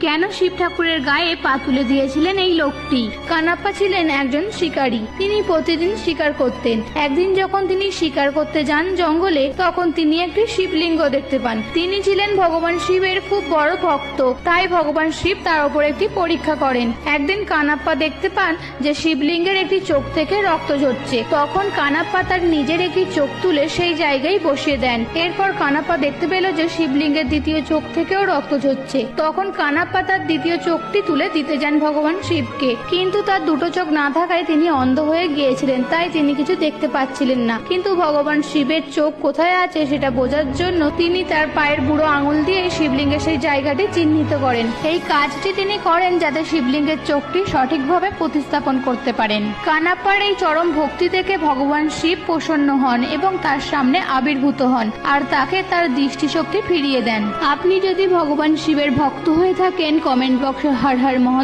কেন শিব ঠাকুরের গায়ে পা তুলে দিয়েছিলেন এই লোকটি? কানাপ্পা ছিলেন একজন শিকারী। তিনি প্রতিদিন শিকার করতেন। একদিন যখন তিনি শিকার করতে যান জঙ্গলে, তখন তিনি একটি শিবলিঙ্গ দেখতে পান। তিনি ছিলেন ভগবান শিবের খুব বড় ভক্ত, তাই ভগবান শিব তার উপর একটি পরীক্ষা করেন। একদিন কানাপ্পা দেখতে পান যে শিবলিঙ্গের একটি চোখ থেকে রক্ত ঝরছে। তখন কানাপ্পা তার নিজের একটি চোখ তুলে সেই জায়গায় বসিয়ে দেন। এরপর কানাপ্পা দেখতে পেল যে শিবলিঙ্গের দ্বিতীয় চোখ থেকেও রক্ত ঝরছে। তখন কানাপ্পা তার দ্বিতীয় চোখটি তুলে দিতে যান ভগবান শিবকে, কিন্তু তার দুটো চোখ না থাকায় তিনি অন্ধ হয়ে গিয়েছিলেন, তাই তিনি কিছু দেখতে পাচ্ছিলেন না। কিন্তু ভগবান শিবের চোখ কোথায় আছে সেটা বোঝার জন্য তিনি তার পায়ের বুড়ো আঙুল দিয়ে শিবলিঙ্গের সেই জায়গাটি চিহ্নিত করেন। এই কাজটি তিনি করেন যাতে শিবলিঙ্গের চোখটি সঠিকভাবে প্রতিস্থাপন করতে পারেন। কানাপ্পার এই চরম ভক্তি দেখে ভগবান শিব প্রসন্ন হন এবং তার সামনে আবির্ভূত হন আর তাকে তার দৃষ্টিশক্তি ফিরিয়ে দেন। আপনি যদি ভগবান শিবের ভক্ত হয়ে থাকেন, কমেন্ট বক্সে হর হর মহাদেব